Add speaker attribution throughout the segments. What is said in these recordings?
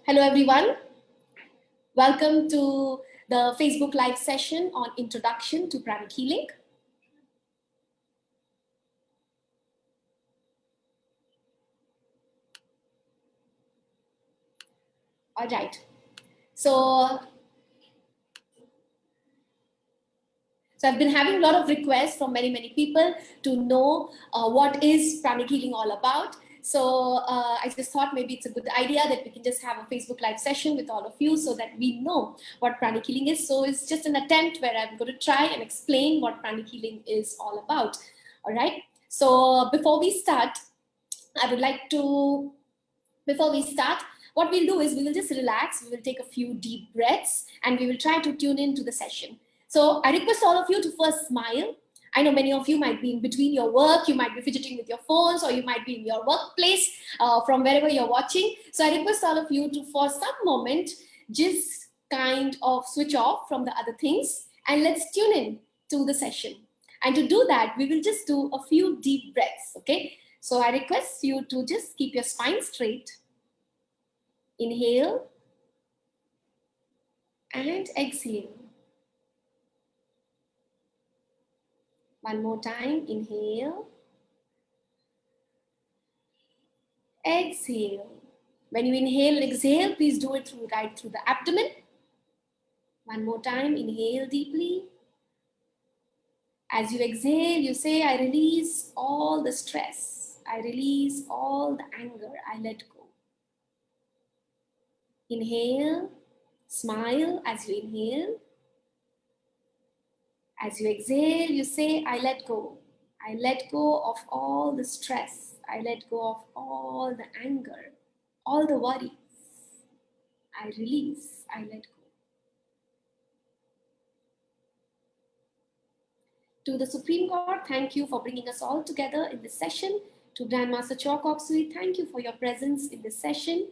Speaker 1: Hello, everyone. Welcome to the Facebook Live session on Introduction to Pranic Healing. All right. So I've been having a lot of requests from many people to know what is Pranic Healing all about. So I just thought maybe it's a good idea that we can just have a Facebook Live session with all of you so that we know what Pranic Healing is. So it's just an attempt where I'm going to try and explain what Pranic Healing is all about. All right. So before we start, I would like to, before we start, what we'll do is we will just relax. We will take a few deep breaths and we will try to tune into the session. So I request all of you to first smile. I know many of you might be in between your work, you might be fidgeting with your phones, or you might be in your workplace from wherever you're watching. So I request all of you to, for some moment, just kind of switch off from the other things and let's tune in to the session. And to do that, we will just do a few deep breaths, okay? So I request you to just keep your spine straight. Inhale and exhale. One more time, inhale, exhale. When you inhale and exhale, please do it right through the abdomen. One more time, inhale deeply. As you exhale, you say, I release all the stress. I release all the anger. I let go. Inhale, smile as you inhale. As you exhale, you say, I let go. I let go of all the stress. I let go of all the anger, all the worries. I release, I let go. To the Supreme God, thank you for bringing us all together in this session. To Grandmaster Chok Ok Sui, thank you for your presence in this session.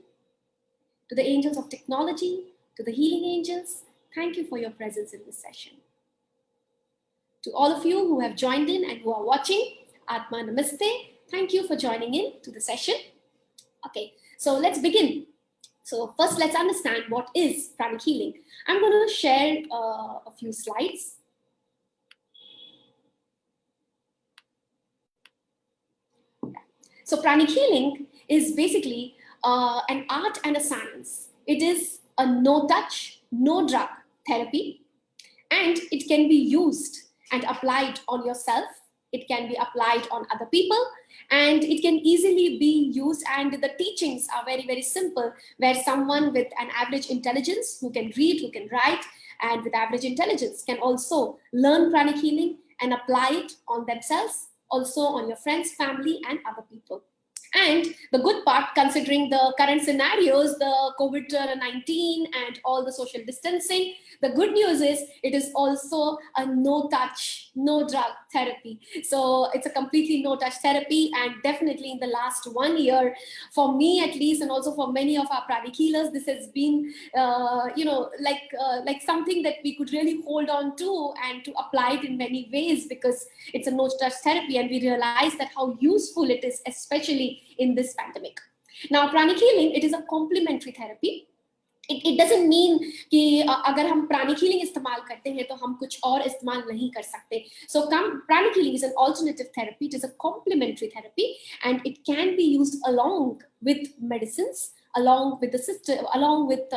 Speaker 1: To the angels of technology, to the healing angels, thank you for your presence in this session. To all of you who have joined in and who are watching, Atma Namaste. Thank you for joining in to the session. Okay, so let's begin. So first, let's understand what is Pranic Healing. I'm going to share a few slides. So Pranic Healing is basically an art and a science. It is a no-touch, no-drug therapy, and it can be used and applied on yourself. It can be applied on other people, and it can easily be used. And the teachings are very simple, where someone with an average intelligence, who can read, who can write, and with average intelligence can also learn Pranic Healing and apply it on themselves, also on your friends, family, and other people. And the good part, considering the current scenarios, the COVID-19 and all the social distancing, the good news is it is also a no-touch, no-drug therapy. So it's a completely no-touch therapy. And definitely in the last 1 year, for me at least, and also for many of our pranic healers, this has been, like something that we could really hold on to and to apply it in many ways, because it's a no-touch therapy. And we realize that how useful it is, especially in this pandemic. Now, pranic healing, it is a complementary therapy. It doesn't mean कि अगर हम प्राणिक healing इस्तेमाल करते हैं तो हम कुछ और इस्तेमाल नहीं कर सकते. So pranic healing is an alternative therapy. It is a complementary therapy, and it can be used along with medicines, along with the system, along with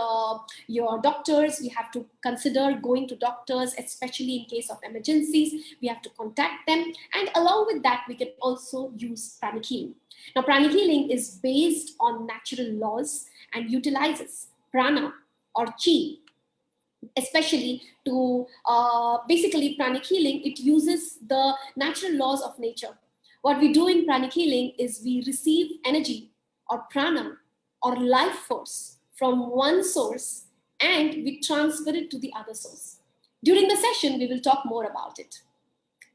Speaker 1: your doctors. We have to consider going to doctors, especially in case of emergencies. We have to contact them, and along with that, we can also use pranic healing. Now, pranic healing is based on natural laws and utilizes prana or chi, especially to basically pranic healing. It uses the natural laws of nature. What we do in pranic healing is we receive energy or prana or life force from one source and we transfer it to the other source. During the session, we will talk more about it.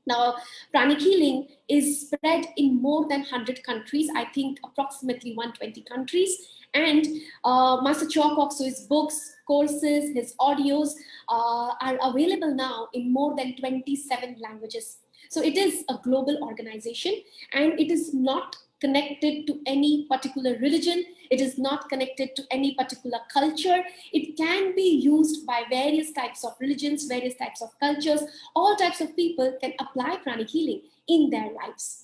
Speaker 1: Now, pranic healing is spread in more than 100 countries, I think approximately 120 countries. And Master Chok Ok Sui's books, courses, his audios are available now in more than 27 languages. So it is a global organization, and it is not connected to any particular religion. It is not connected to any particular culture. It can be used by various types of religions, various types of cultures. All types of people can apply pranic healing in their lives.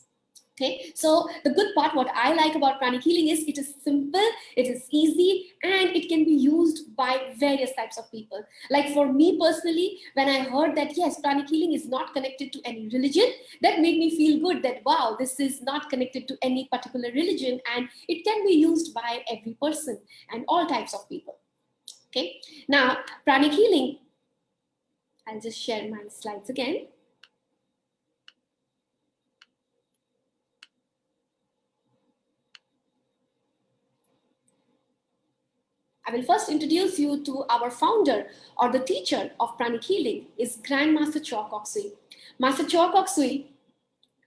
Speaker 1: Okay, so the good part, what I like about pranic healing is it is simple, it is easy, and it can be used by various types of people. Like for me personally, when I heard that yes, pranic healing is not connected to any religion, that made me feel good that wow, this is not connected to any particular religion and it can be used by every person and all types of people. Okay, now pranic healing, I'll just share my slides again. I will first introduce you to our founder or the teacher of pranic healing is Grandmaster Choa Kok Sui. Master Choa Kok Sui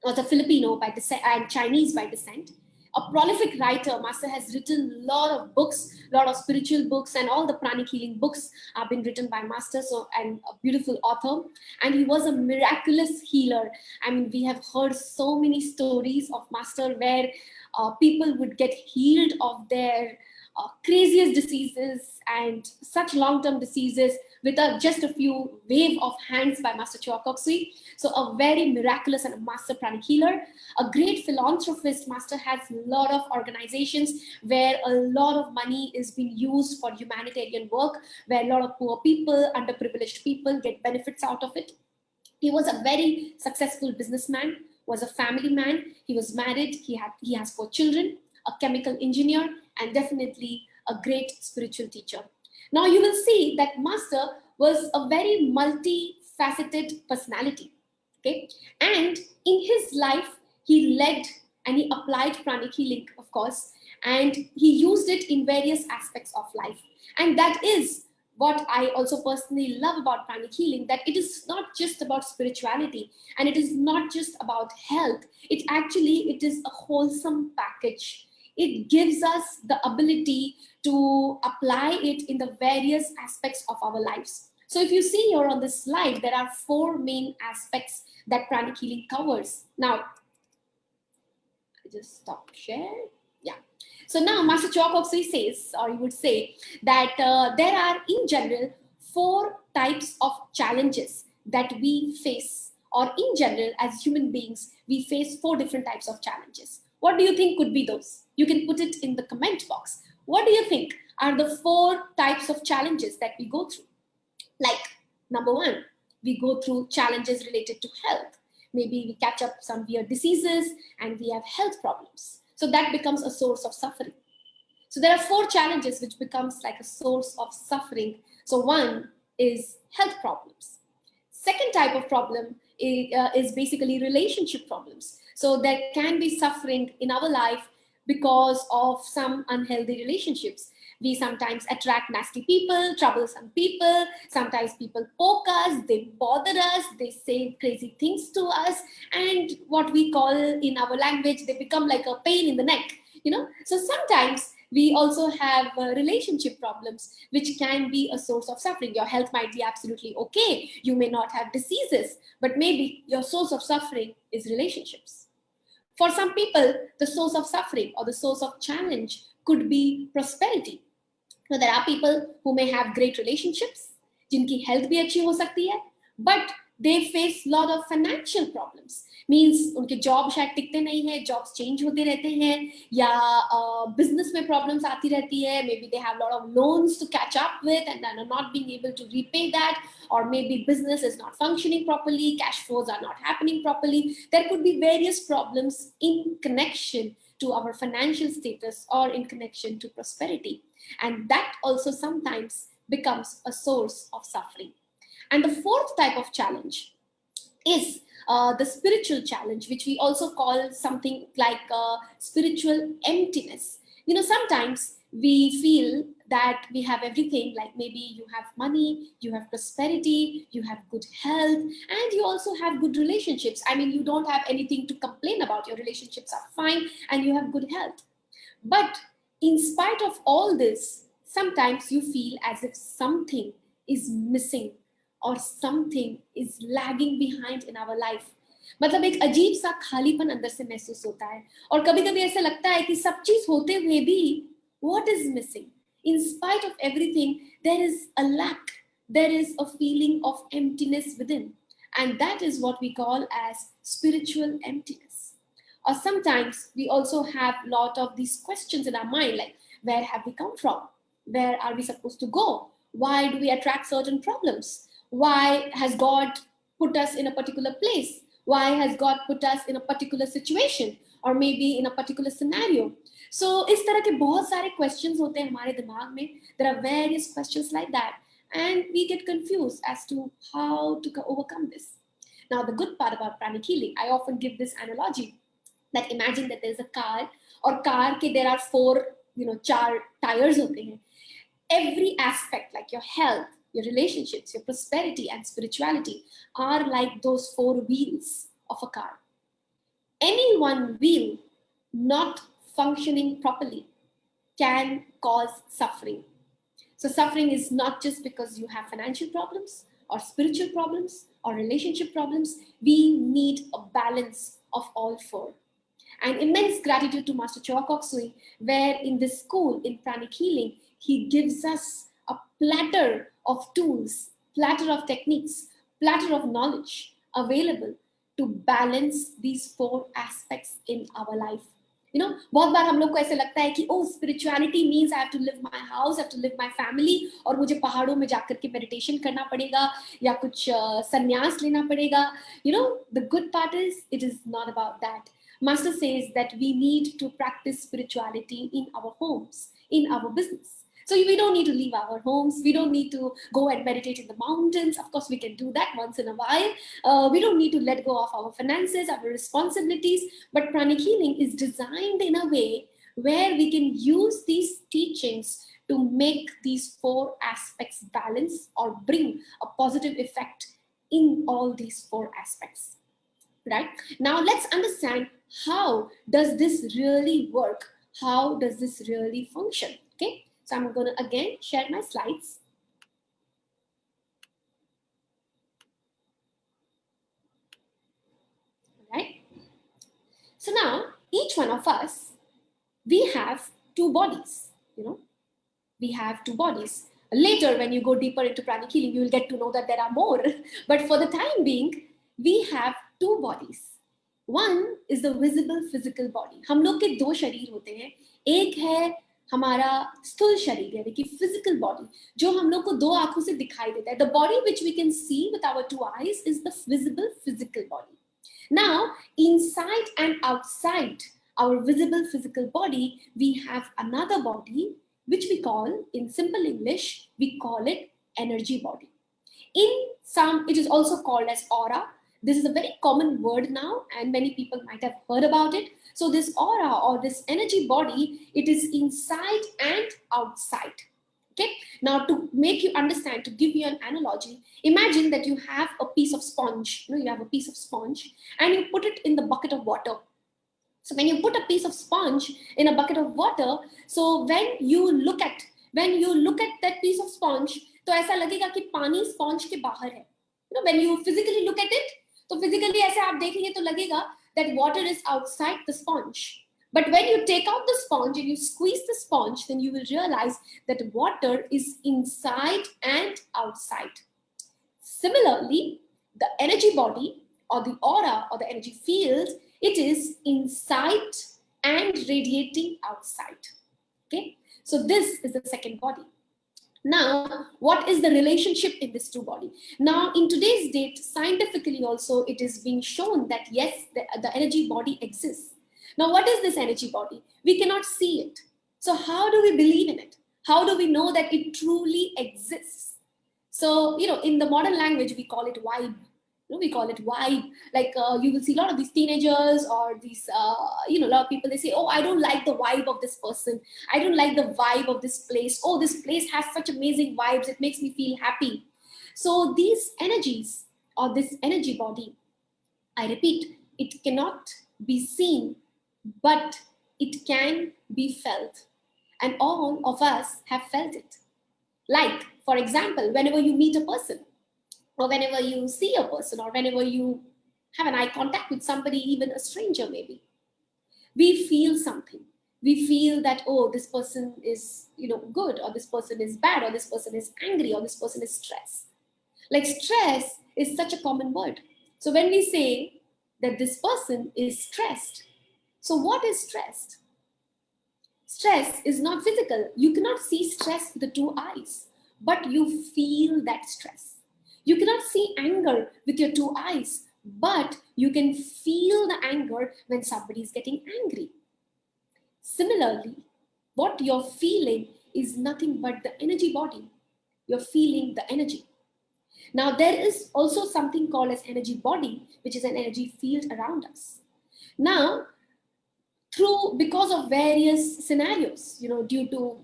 Speaker 1: was a Filipino by descent and Chinese by descent. A prolific writer, Master has written a lot of books, a lot of spiritual books, and all the pranic healing books have been written by Master, so and a beautiful author. And he was a miraculous healer. I mean, we have heard so many stories of Master where people would get healed of their craziest diseases and such long-term diseases with just a few wave of hands by Master Choa Kok Sui. So a very miraculous and a master pranic healer. A great philanthropist. Master has a lot of organizations where a lot of money is being used for humanitarian work, where a lot of poor people, underprivileged people get benefits out of it. He was a very successful businessman, was a family man. He was married. He has 4 children, a chemical engineer, and definitely a great spiritual teacher. Now you will see that Master was a very multifaceted personality. Okay, and in his life he led and he applied pranic healing, of course, and he used it in various aspects of life. And that is what I also personally love about pranic healing, that it is not just about spirituality and it is not just about health. It is a wholesome package. It gives us the ability to apply it in the various aspects of our lives. So if you see here on this slide, there are 4 main aspects that pranic healing covers. Now, I just stop share. Yeah. So now Master Choa Kok Sui says, or he would say, that there are in general 4 types of challenges that we face, or in general as human beings, we face 4 different types of challenges. What do you think could be those? You can put it in the comment box. What do you think are the 4 types of challenges that we go through? Like, number 1, we go through challenges related to health. Maybe we catch up some weird diseases and we have health problems. So that becomes a source of suffering. So there are 4 challenges which becomes like a source of suffering. So 1 is health problems. Second type of problem is basically relationship problems. So there can be suffering in our life because of some unhealthy relationships. We sometimes attract nasty people, troublesome people. Sometimes people poke us, they bother us, they say crazy things to us. And what we call in our language, they become like a pain in the neck. So sometimes we also have relationship problems, which can be a source of suffering. Your health might be absolutely okay. You may not have diseases, but maybe your source of suffering is relationships. For some people, the source of suffering or the source of challenge could be prosperity. Now, there are people who may have great relationships, जिनकी health भी अच्छी हो सकती है, but they face lot of financial problems. Means उनके job शायद टिकते नहीं है, jobs change होते रहते हैं, या business में problems आती रहती है. Maybe they have lot of loans to catch up with and are not being able to repay that, or maybe business is not functioning properly, cash flows are not happening properly. There could be various problems in connection to our financial status or in connection to prosperity. And that also sometimes becomes a source of suffering. And the 4th type of challenge is the spiritual challenge, which we also call something like spiritual emptiness. Sometimes we feel that we have everything, like maybe you have money, you have prosperity, you have good health, and you also have good relationships. I mean, you don't have anything to complain about. Your relationships are fine and you have good health. But in spite of all this, sometimes you feel as if something is missing or something is lagging behind in our life. मतलब एक अजीब सा खालीपन अंदर से महसूस होता है, और कभी कभी ऐसा लगता है कि सब चीज होते हुए भी what is missing? In spite of everything, there is a lack, there is a feeling of emptiness within, and that is what we call as spiritual emptiness. Or sometimes we also have a lot of these questions in our mind, like where have we come from? Where are we supposed to go? Why do we attract certain problems? Why has God put us in a particular place? Why has God put us in a particular situation, or maybe in a particular scenario? So इस तरह के बहुत सारे questions होते हैं हमारे दिमाग में. There are various questions like that, and we get confused as to how to overcome this. Now, the good part about pranic healing, I often give this analogy that imagine that there's a car, or car ke there are four, चार tires होते हैं. Every aspect, like your health, your relationships, your prosperity and spirituality, are like those four wheels of a car. Any one wheel not functioning properly can cause suffering. So suffering is not just because you have financial problems or spiritual problems or relationship problems. We need a balance of all four. And immense gratitude to Master Choa Kok Sui, where in this school, in Pranic Healing, he gives us a platter of tools, platter of techniques, platter of knowledge available to balance these four aspects in our life. बहुत बार हम लोग को ऐसे लगता है कि spirituality means I have to live my house, I have to live my family, और मुझे पहाड़ों में जाकर के meditation करना पड़ेगा या कुछ संन्यास लेना पड़ेगा. The good part is it is not about that. Master says that we need to practice spirituality in our homes, in our business. So we don't need to leave our homes. We don't need to go and meditate in the mountains. Of course, we can do that once in a while. We don't need to let go of our finances, our responsibilities. But pranic healing is designed in a way where we can use these teachings to make these four aspects balance or bring a positive effect in all these four aspects. Right? Now let's understand, how does this really work? How does this really function? Okay, so I'm going to again share my slides. Right? So now each one of us, we have two bodies. We have two bodies. Later, when you go deeper into pranic healing, you will get to know that there are more. But for the time being, we have two bodies. One is the visible physical body. हम लोग के दो शरीर होते हैं. एक है हमारा स्थूल शरीर, यानी कि physical body, जो हम लोग को दो आंखों से दिखाई देता है. The body which we can see with our two eyes is the visible physical body. Now, inside and outside our visible physical body, we have another body which we call, in simple English, we call it energy body. In some, it is also called as aura. This is a very common word now, and many people might have heard about it. So this aura or this energy body, it is inside and outside. Okay. Now, to make you understand, to give you an analogy, imagine that you have a piece of sponge. You have a piece of sponge, and you put it in the bucket of water. So when you put a piece of sponge in a bucket of water, so when you look at that piece of sponge, तो ऐसा लगेगा कि पानी sponge के बाहर है. When you physically look at it, तो physically ऐसे आप देखेंगे तो लगेगा that water is outside the sponge. But when you take out the sponge and you squeeze the sponge, then you will realize that water is inside and outside. Similarly, the energy body or the aura or the energy field, it is inside and radiating outside. Okay, so this is the second body. Now, what is the relationship in these two bodies? Now, in today's date, scientifically also, it is being shown that yes, the energy body exists. Now, what is this energy body? We cannot see it. So how do we believe in it? How do we know that it truly exists? So, in the modern language, we call it vibe. We call it vibe. Like you will see a lot of these teenagers or these, a lot of people, they say, oh, I don't like the vibe of this person. I don't like the vibe of this place. Oh, this place has such amazing vibes. It makes me feel happy. So these energies or this energy body, I repeat, it cannot be seen, but it can be felt. And all of us have felt it. Like, for example, whenever you meet a person, or whenever you see a person, or whenever you have an eye contact with somebody, even a stranger maybe, we feel something. We feel that, oh, this person is, good, or this person is bad, or this person is angry, or this person is stressed. Like stress is such a common word. So when we say that this person is stressed, so what is stressed? Stress is not physical. You cannot see stress with the two eyes, but you feel that stress. You cannot see anger with your two eyes, but you can feel the anger when somebody is getting angry. Similarly, what you're feeling is nothing but the energy body. You're feeling the energy. Now, there is also something called as energy body, which is an energy field around us. Now, because of various scenarios, due to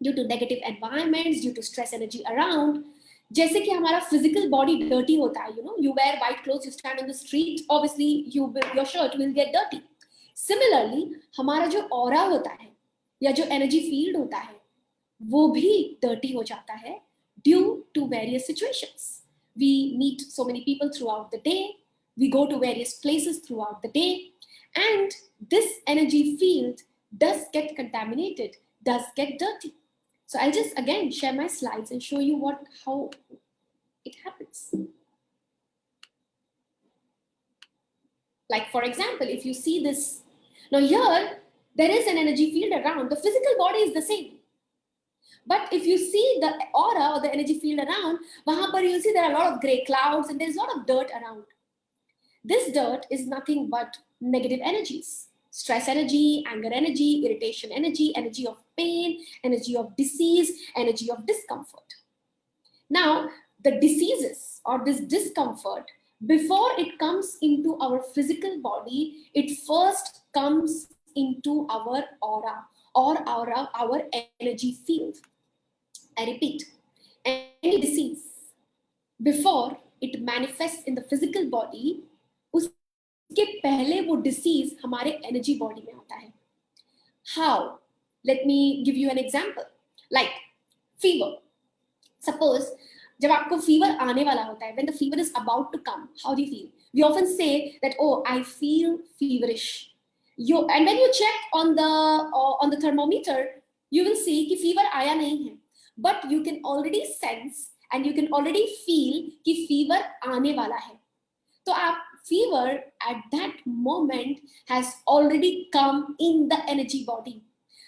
Speaker 1: negative environments, due to stress energy around, जैसे कि हमारा physical body dirty होता है, you wear white clothes, you stand on the street, obviously your shirt will get dirty. Similarly, हमारा जो aura होता है या जो energy field होता है, वो भी dirty हो जाता है due to various situations. We meet so many people throughout the day, we go to various places throughout the day, and this energy field does get contaminated, does get dirty. So I'll just again share my slides and show you how it happens. Like for example, if you see this, now here, there is an energy field around. The physical body is the same. But if you see the aura or the energy field around, wahan par you'll see there are a lot of gray clouds and there's a lot of dirt around. This dirt is nothing but negative energies. Stress energy, anger energy, irritation energy, energy of pain, energy of disease, energy of discomfort. Now, the diseases or this discomfort, before it comes into our physical body, it first comes into our aura or our energy field. I repeat, any disease, before it manifests in the physical body, उसके पहले वो disease हमारे energy body में होता है. How? Let me give you an example. Like fever. Suppose जब आपको fever आने वाला होता है, when the fever is about to come, how do you feel? We often say that, oh, I feel feverish. And when you check on the thermometer, you will see कि fever आया नहीं है. But you can already sense and you can already feel कि fever आने वाला है. तो आप fever at that moment has already come in the energy body.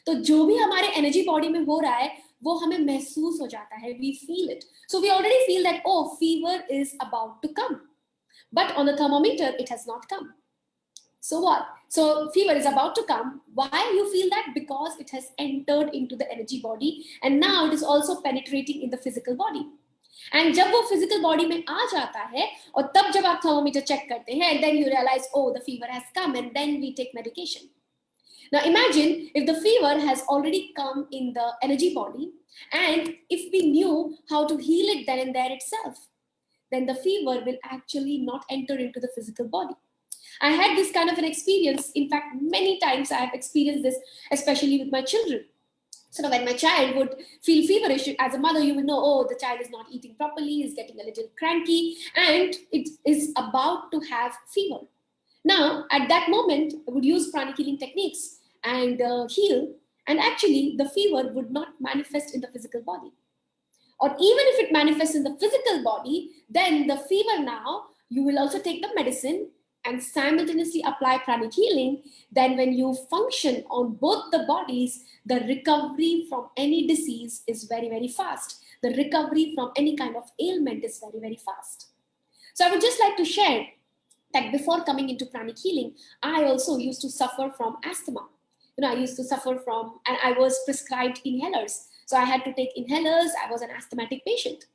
Speaker 1: तो जो भी हमारे energy body में हो रहा है, वो हमें महसूस हो जाता है. We feel it. So we already feel that, oh, fever is about to come. But on the thermometer, it has not come. So what? So fever is about to come. Why you feel that? Because it has entered into the energy body and now it is also penetrating in the physical body. And जब वो physical body में आ जाता है और तब जब आप thermometer check करते हैं, and then you realize, oh, the fever has come, and then we take medication. Now imagine if the fever has already come in the energy body, and if we knew how to heal it then and there itself, then the fever will actually not enter into the physical body. I had this kind of an experience. In fact, many times I have experienced this, especially with my children. So when my child would feel feverish, as a mother, you will know, oh, the child is not eating properly, is getting a little cranky, and it is about to have fever. Now, at that moment, I would use pranic healing techniques and heal, and actually the fever would not manifest in the physical body. Or even if it manifests in the physical body, then the fever now, you will also take the medicine and simultaneously apply pranic healing. Then when you function on both the bodies, the recovery from any disease is very, very fast. The recovery from any kind of ailment is very, very fast. So I would just like to share that before coming into pranic healing, I also used to suffer from asthma. I used to suffer from, and I was prescribed inhalers. So I had to take inhalers. I was an asthmatic patient.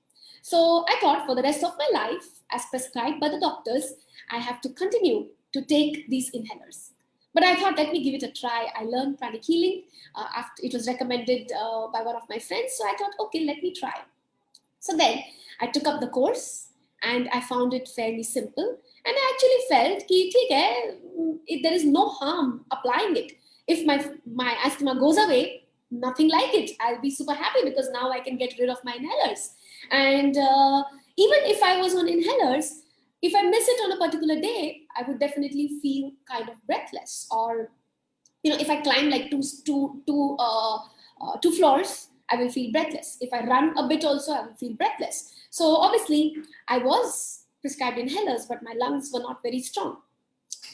Speaker 1: So I thought for the rest of my life, as prescribed by the doctors, I have to continue to take these inhalers. But I thought, let me give it a try. I learned pranic healing after it was recommended by one of my friends. So I thought, okay, let me try. So then I took up the course and I found it fairly simple. And I actually felt कि ठीक है, there is no harm applying it. If my asthma goes away, nothing like it. I'll be super happy because now I can get rid of my inhalers. And even if I was on inhalers, If I miss it on a particular day, I would definitely feel kind of breathless. Or if I climb like two floors, I will feel breathless. If I run a bit also, I will feel breathless. So obviously, I was prescribed inhalers, but my lungs were not very strong.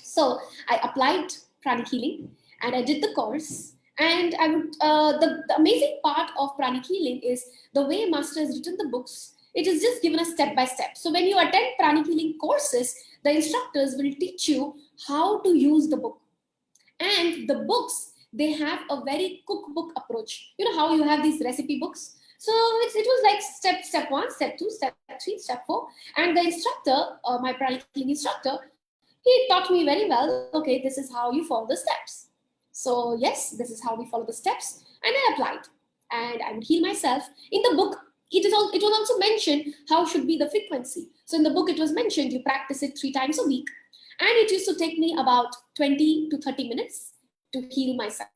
Speaker 1: So I applied Pranic Healing and I did the course. And the amazing part of Pranic Healing is the way Master has written the books. It is just given a step by step. So when you attend Pranic Healing courses, the instructors will teach you how to use the book. And the books, they have a very cookbook approach. You know how you have these recipe books? So it was like step 1, step 2, step 3, step 4. And the instructor, my Pranic Healing instructor, he taught me very well, okay, this is how you follow the steps. So yes, this is how we follow the steps. And I applied. And I would heal myself. In the book, it was also mentioned how should be the frequency. So in the book, it was mentioned you practice it 3 times a week. And it used to take me about 20 to 30 minutes to heal myself.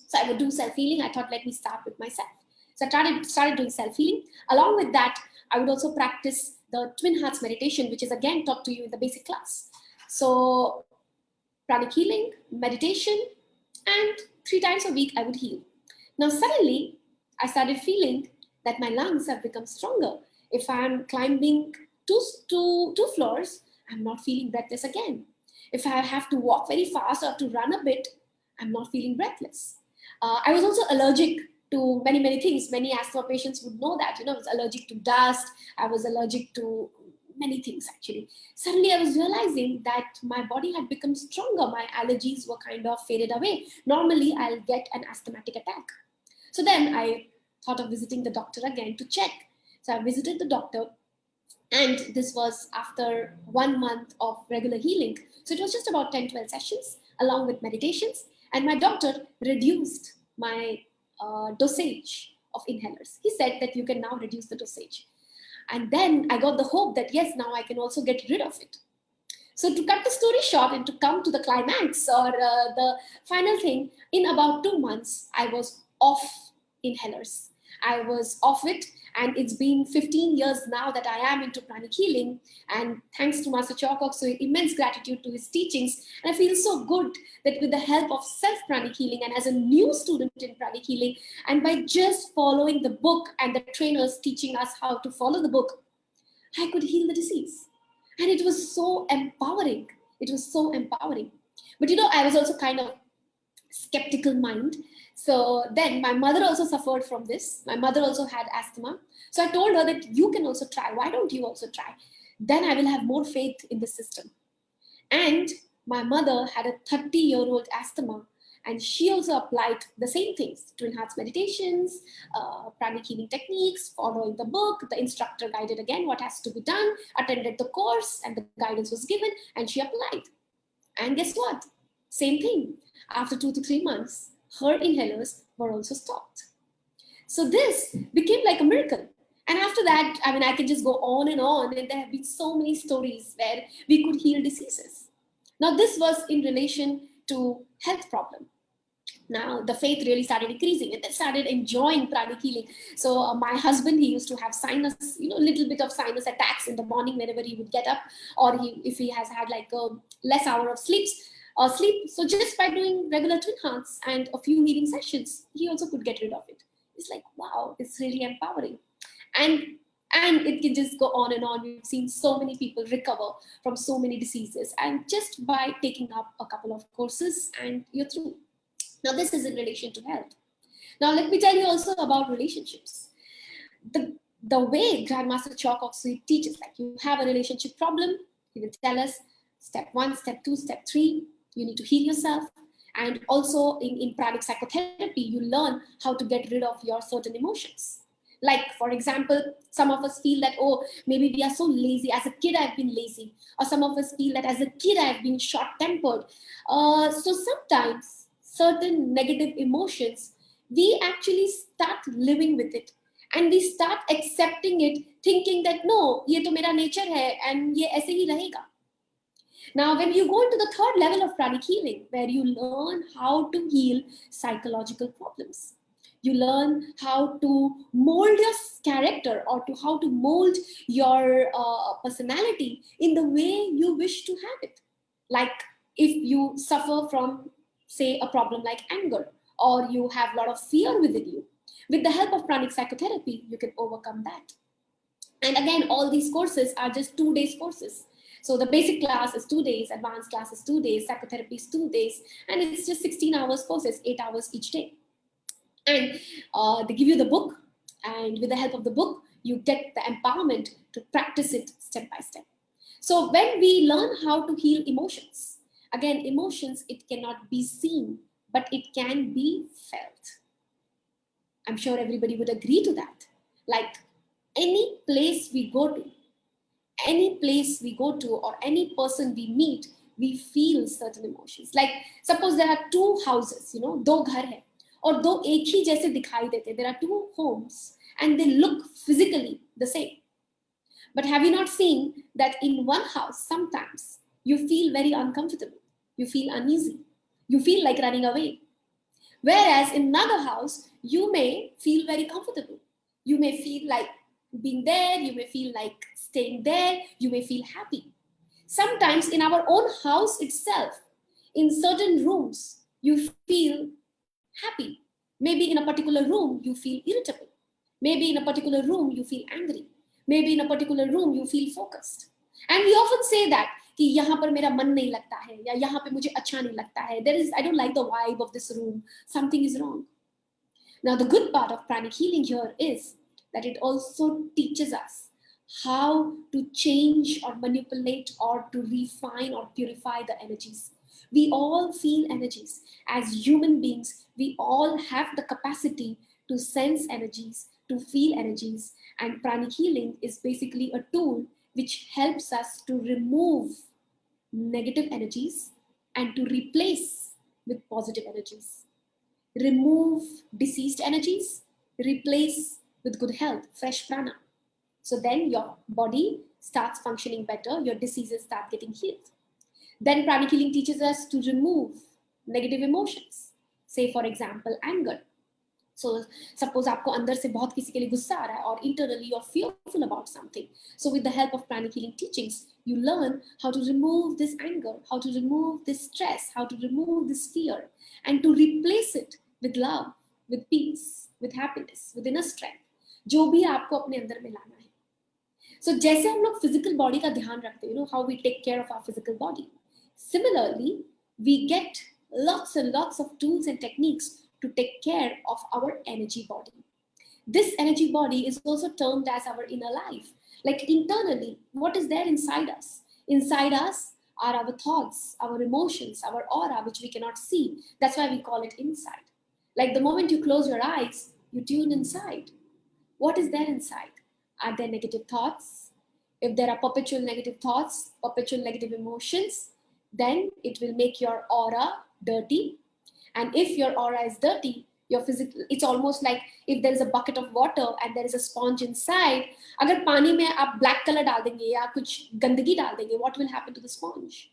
Speaker 1: So I would do self-healing. I thought, let me start with myself. So I started doing self-healing. Along with that, I would also practice the Twin Hearts meditation, which is again taught to you in the basic class. So Pranic Healing, meditation, and 3 times a week I would heal. Now suddenly, I started feeling that my lungs have become stronger. If I'm climbing two floors, I'm not feeling breathless again. If I have to walk very fast or to run a bit, I'm not feeling breathless. I was also allergic to many things. Many asthma patients would know that. I was allergic to dust. I was allergic to many things actually. Suddenly I was realizing that my body had become stronger. My allergies were kind of faded away. Normally I'll get an asthmatic attack. So then I thought of visiting the doctor again to check. So I visited the doctor, and this was after 1 month of regular healing. So it was just about 10-12 sessions along with meditations. And my doctor reduced my dosage of inhalers. He said that you can now reduce the dosage. And then I got the hope that, yes, now I can also get rid of it. So to cut the story short and to come to the climax or the final thing, in about 2 months, I was off inhalers. I was off it, and it's been 15 years now that I am into Pranic Healing. And thanks to Master Chokok, so immense gratitude to his teachings. And I feel so good that with the help of self-Pranic Healing and as a new student in Pranic Healing, and by just following the book and the trainers teaching us how to follow the book, I could heal the disease. And it was so empowering. It was so empowering. But I was also kind of skeptical mind. So then my mother also suffered from this. My mother also had asthma. So I told her that you can also try. Why don't you also try? Then I will have more faith in the system. And my mother had a 30-year-old asthma, and she also applied the same things: Twin Hearts meditations, pranic healing techniques, following the book. The instructor guided again what has to be done, attended the course, and the guidance was given, and she applied. And guess what? Same thing. After 2 to 3 months, her inhalers were also stopped. So this became like a miracle. And after that, I can just go on, and there have been so many stories where we could heal diseases. Now, this was in relation to health problem. Now the faith really started increasing, and I started enjoying pranic healing. So my husband, he used to have sinus, little bit of sinus attacks in the morning whenever he would get up, or if he has had like a less hour of sleep. So just by doing regular Twin Hearts and a few healing sessions, he also could get rid of it. It's like, wow, it's really empowering. And it can just go on and on. We've seen so many people recover from so many diseases, and just by taking up a couple of courses, and you're through. Now this is in relation to health. Now let me tell you also about relationships. The way Grandmaster Chalk Oxley teaches, like, you have a relationship problem, he will tell us step 1, step 2, step 3, you need to heal yourself. And also in pranic psychotherapy, you learn how to get rid of your certain emotions. Like, for example, some of us feel that, oh, maybe we are so lazy. As a kid, I've been lazy. Or some of us feel that as a kid, I've been short-tempered. So sometimes certain negative emotions, we actually start living with it. And we start accepting it, thinking that, no, ye to mera nature hai, and ye aise hi rahega. Now, when you go into the third level of pranic healing, where you learn how to heal psychological problems, You learn how to mold your character, or to how to mold your personality in the way you wish to have it. Like if you suffer from, say, a problem like anger, or you have a lot of fear within you, with the help of pranic psychotherapy, you can overcome that. And again, all these courses are just 2 days courses. So the basic class is 2 days, advanced class is 2 days, psychotherapy is 2 days, and it's just 16 hours courses, 8 hours each day. And they give you the book, and with the help of the book, you get the empowerment to practice it step by step. So when we learn how to heal emotions, again, emotions, it cannot be seen, but it can be felt. I'm sure everybody would agree to that. Like any place we go to, or any person we meet, we feel certain emotions. Like suppose there are two houses, दो घर है, और दो एक ही जैसे दिखाई देते. There are two homes and they look physically the same. But have you not seen that in one house, sometimes you feel very uncomfortable, you feel uneasy, you feel like running away. Whereas in another house, you may feel very comfortable. You may feel like being there, you may feel like staying there, you may feel happy. Sometimes in our own house itself, in certain rooms, you feel happy. Maybe in a particular room, you feel irritable. Maybe in a particular room, you feel angry. Maybe in a particular room, you feel focused. And we often say that, कि यहाँ पर मेरा मन नहीं लगता है, या यहाँ पे मुझे अच्छा नहीं लगता है. I don't like the vibe of this room. Something is wrong. Now, the good part of pranic healing here is that it also teaches us how to change or manipulate or to refine or purify the energies. We all feel energies. As human beings, we all have the capacity to sense energies, to feel energies. And pranic healing is basically a tool which helps us to remove negative energies and to replace with positive energies. Remove diseased energies, replace with good health, fresh prana. So then your body starts functioning better, your diseases start getting healed. Then pranic healing teaches us to remove negative emotions. Say for example, anger. So suppose आपको अंदर से बहुत किसी के लिए गुस्सा आ रहा है, or internally you're fearful about something. So with the help of pranic healing teachings, you learn how to remove this anger, how to remove this stress, how to remove this fear, and to replace it with love, with peace, with happiness, with inner strength. जो भी आपको अपने अंदर में लाना है. So जैसे हम लोग physical body का ध्यान रखते हैं, how we take care of our physical body. Similarly, we get lots and lots of tools and techniques to take care of our energy body. This energy body is also termed as our inner life. Like internally, what is there inside us? Inside us are our thoughts, our emotions, our aura, which we cannot see. That's why we call it inside. Like the moment you close your eyes, you tune inside. What is there inside? Are there negative thoughts? If there are perpetual negative thoughts, perpetual negative emotions, then it will make your aura dirty. And if your aura is dirty, your physical, it's almost like if there is a bucket of water and there is a sponge inside, अगर पानी में आप black color डाल देंगे या कुछ गंदगी डाल देंगे, what will happen to the sponge?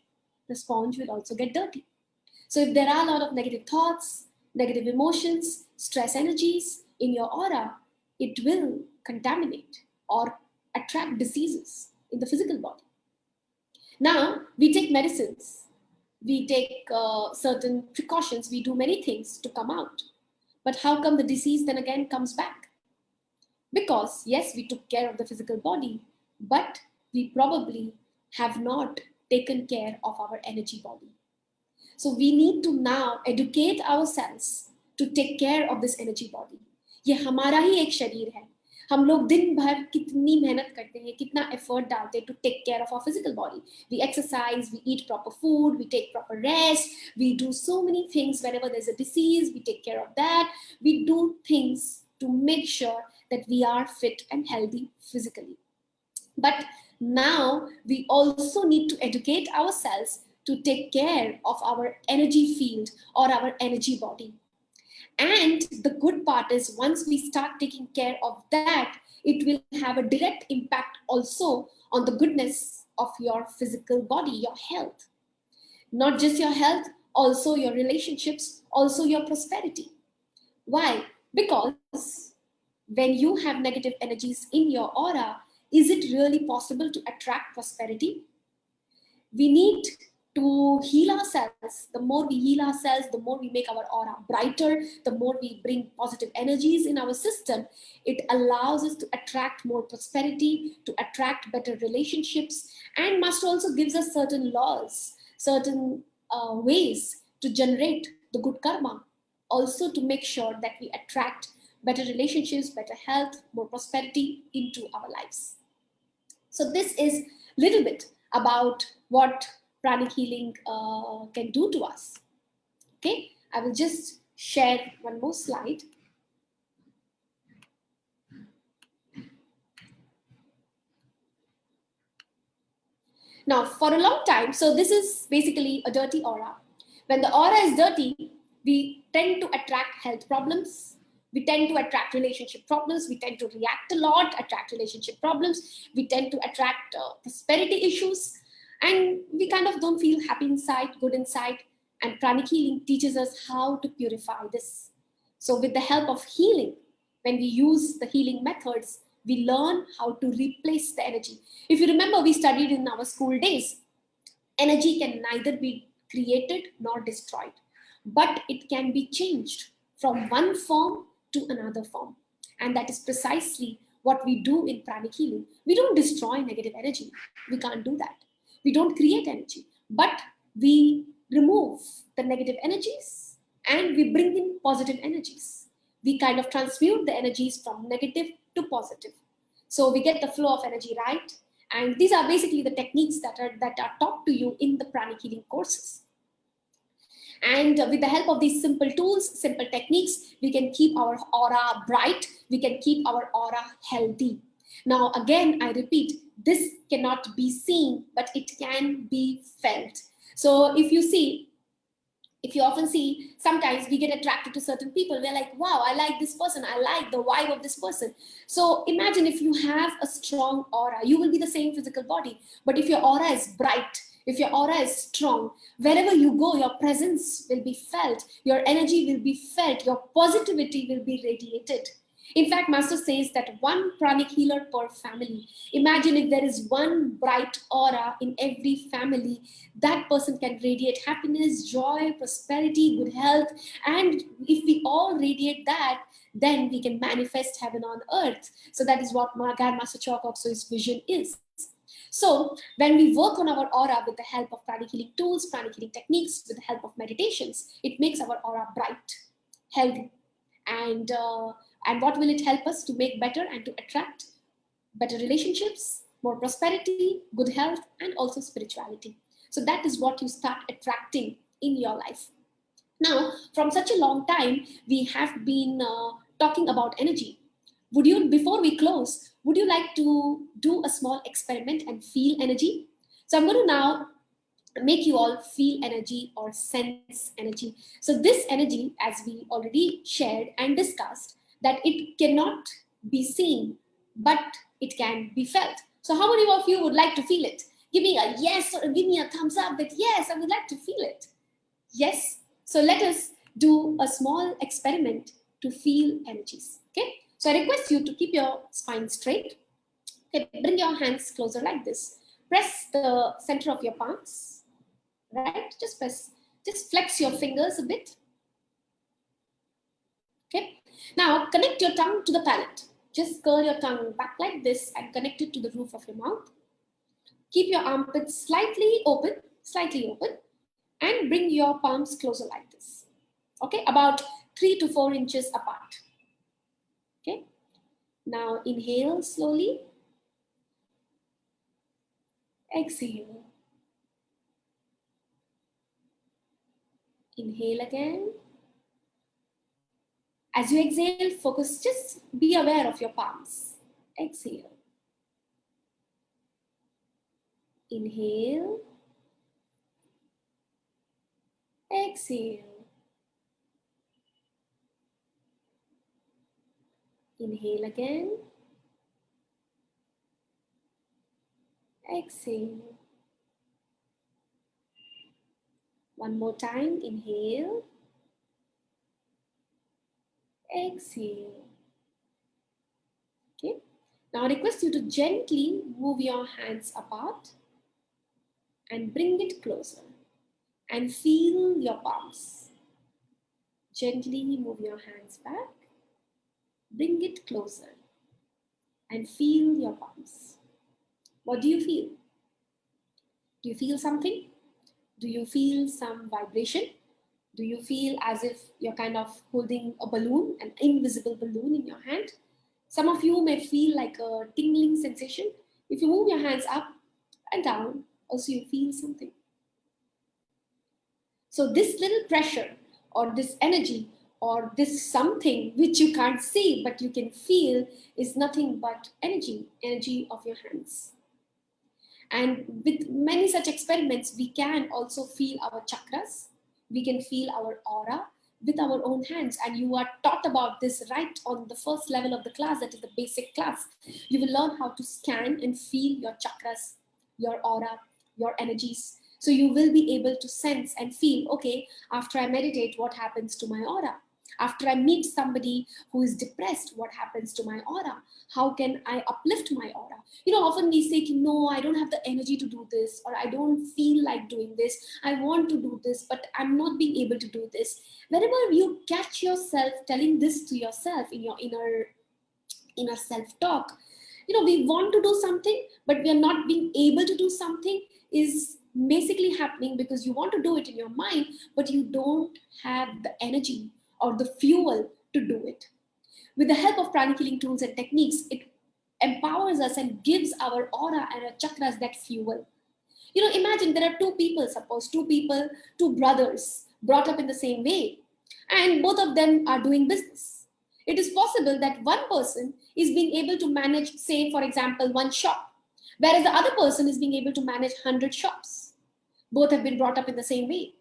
Speaker 1: The sponge will also get dirty. So if there are a lot of negative thoughts, negative emotions, stress energies in your aura, it will contaminate or attract diseases in the physical body. Now, we take medicines. We take certain precautions, we do many things to come out. But how come the disease then again comes back? Because yes, we took care of the physical body, but we probably have not taken care of our energy body. So we need to now educate ourselves to take care of this energy body. ये हमारा ही एक शरीर है. हम लोग दिन भर कितनी मेहनत करते हैं, कितना एफर्ट डालते हैं to take care of our physical body. We exercise, we eat proper food, we take proper rest, we do so many things. Whenever there's a disease, we take care of that. We do things to make sure that we are fit and healthy physically. But now we also need to educate ourselves to take care of our energy field or our energy body. And the good part is once we start taking care of that, it will have a direct impact also on the goodness of your physical body, your health. Not just your health, also your relationships, also your prosperity. Why? Because when you have negative energies in your aura, is it really possible to attract prosperity? We need to heal ourselves. The more we heal ourselves, the more we make our aura brighter, the more we bring positive energies in our system. It allows us to attract more prosperity, to attract better relationships, and must also gives us certain laws, certain ways to generate the good karma, also to make sure that we attract better relationships, better health, more prosperity into our lives. So this is a little bit about what pranic healing can do to us. Okay, I will just share one more slide. Now, for a long time, so this is basically a dirty aura. When the aura is dirty, we tend to attract health problems. We tend to attract relationship problems. We tend to react a lot, attract relationship problems. We tend to attract prosperity issues. And we kind of don't feel happy inside, good inside. And pranic healing teaches us how to purify this. So, with the help of healing, when we use the healing methods, we learn how to replace the energy. If you remember, we studied in our school days, energy can neither be created nor destroyed, but it can be changed from one form to another form. And that is precisely what we do in pranic healing. We don't destroy negative energy. We can't do that. We don't create energy, but we remove the negative energies and we bring in positive energies. We kind of transmute the energies from negative to positive. So we get the flow of energy right. And these are basically the techniques that are taught to you in the pranic healing courses. And with the help of these simple tools, simple techniques, we can keep our aura bright. We can keep our aura healthy. Now, again, I repeat, this cannot be seen, but it can be felt. So if you often see, sometimes we get attracted to certain people. We're like, wow, I like this person. I like the vibe of this person. So imagine if you have a strong aura, you will be the same physical body. But if your aura is bright, if your aura is strong, wherever you go, your presence will be felt. Your energy will be felt. Your positivity will be radiated. In fact, Master says that one pranic healer per family. Imagine if there is one bright aura in every family, that person can radiate happiness, joy, prosperity, good health. And if we all radiate that, then we can manifest heaven on earth. So that is what Master Chokokso's vision is. So when we work on our aura with the help of pranic healing tools, pranic healing techniques, with the help of meditations, it makes our aura bright, healthy. And what will it help us to make better and to attract better relationships, more prosperity, good health, and also spirituality. So that is what you start attracting in your life. Now, from such a long time, we have been talking about energy. Would you, before we close, would you like to do a small experiment and feel energy? So I'm going to now make you all feel energy or sense energy. So this energy, as we already shared and discussed, that it cannot be seen, but it can be felt. So how many of you would like to feel it? Give me a yes or give me a thumbs up that yes, I would like to feel it. Yes. So let us do a small experiment to feel energies. Okay. So I request you to keep your spine straight. Okay. Bring your hands closer like this. Press the center of your palms. Right? Just flex your fingers a bit. Okay. Now connect your tongue to the palate. Just curl your tongue back like this and connect it to the roof of your mouth. Keep your armpits slightly open, and bring your palms closer like this. Okay, about 3 to 4 inches apart. Okay. Now inhale slowly. Exhale. Inhale again. As you exhale, focus, just be aware of your palms. Exhale. Inhale. Exhale. Inhale again. Exhale. One more time. Inhale. exhale. Okay. Now I request you to gently move your hands apart and bring it closer and feel your palms. Gently move your hands back, bring it closer and feel your palms. What do you feel? Do you feel something? Do you feel some vibration? Do you feel as if you're kind of holding a balloon, an invisible balloon in your hand? Some of you may feel like a tingling sensation. If you move your hands up and down, also you feel something. So this little pressure or this energy or this something which you can't see but you can feel is nothing but energy of your hands. And with many such experiments, we can also feel our chakras. We can feel our aura with our own hands. And you are taught about this right on the first level of the class, that is the basic class. You will learn how to scan and feel your chakras, your aura, your energies. So you will be able to sense and feel, okay, after I meditate, what happens to my aura? After I meet somebody who is depressed, what happens to my aura? How can I uplift my aura? Often we say, no, I don't have the energy to do this, or I don't feel like doing this. I want to do this, but I'm not being able to do this. Whenever you catch yourself telling this to yourself in your inner self-talk, we want to do something, but we are not being able to do something, is basically happening because you want to do it in your mind, but you don't have the energy or the fuel to do it. With the help of pranic healing tools and techniques, it empowers us and gives our aura and our chakras that fuel. Imagine there are two brothers brought up in the same way, and both of them are doing business. It is possible that one person is being able to manage, say, for example, one shop, whereas the other person is being able to manage 100 shops. Both have been brought up in the same way.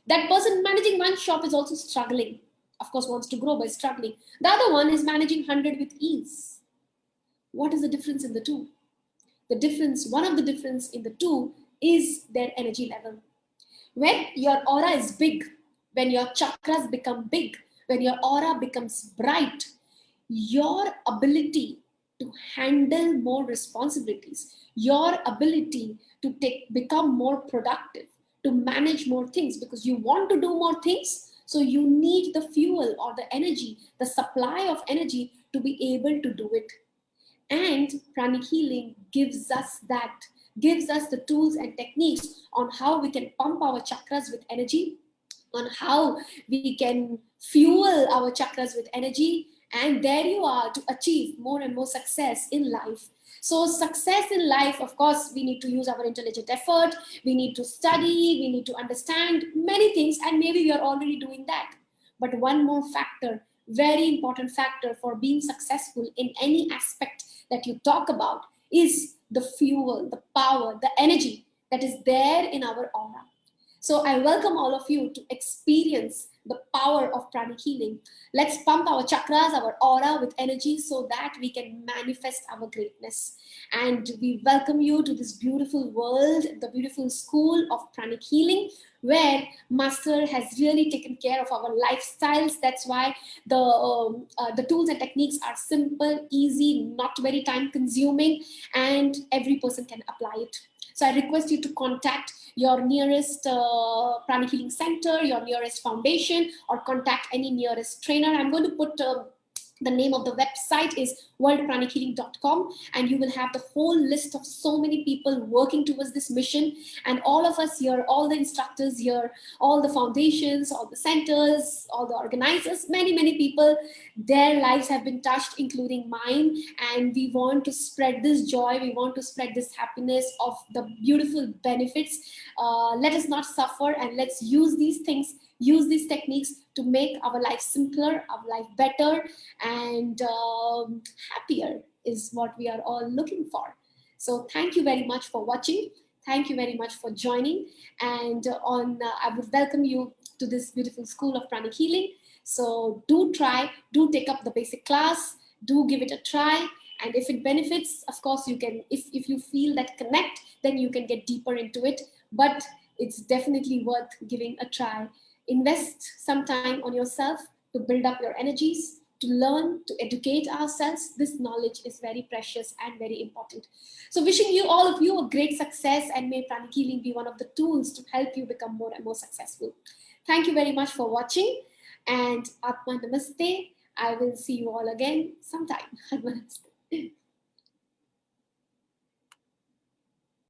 Speaker 1: That person managing one shop is also struggling. Of course, wants to grow by struggling. The other one is managing 100 with ease. What is the difference in the two? One of the difference in the two is their energy level. When your aura is big, when your chakras become big, when your aura becomes bright, your ability to handle more responsibilities, your ability to become more productive, to manage more things, because you want to do more things, so you need the fuel or the energy, the supply of energy to be able to do it. And pranic healing gives us the tools and techniques on how we can pump our chakras with energy, on how we can fuel our chakras with energy, and there you are to achieve more and more success in life. So success in life, of course, we need to use our intelligent effort, we need to study, we need to understand many things, and maybe we are already doing that. But one more factor, very important factor for being successful in any aspect that you talk about, is the fuel, the power, the energy that is there in our aura. So I welcome all of you to experience the power of pranic healing. Let's pump our chakras, our aura with energy so that we can manifest our greatness. And we welcome you to this beautiful world, the beautiful school of pranic healing, where Master has really taken care of our lifestyles. That's why the tools and techniques are simple, easy, not very time consuming, and every person can apply it. So I request you to contact your nearest pranic healing center, your nearest foundation, or contact any nearest trainer. I'm going to put the name of the website is worldpranichealing.com, and you will have the whole list of so many people working towards this mission. And all of us here, all the instructors here, all the foundations, all the centers, all the organizers, many people, their lives have been touched, including mine. And we want to spread this joy, we want to spread this happiness of the beautiful benefits. Let us not suffer, and let's use these things, use these techniques to make our life simpler, our life better, and happier is what we are all looking for. So thank you very much for watching. Thank you very much for joining. And I would welcome you to this beautiful school of pranic healing. So do try, do take up the basic class, do give it a try. And if it benefits, of course, you can, if you feel that connect, then you can get deeper into it. But it's definitely worth giving a try. Invest some time on yourself to build up your energies, to learn, to educate ourselves, this knowledge is very precious and very important. So wishing you, all of you, a great success, and may Pranic Healing be one of the tools to help you become more and more successful. Thank you very much for watching, and Atma Namaste. I will see you all again sometime. Atma Namaste.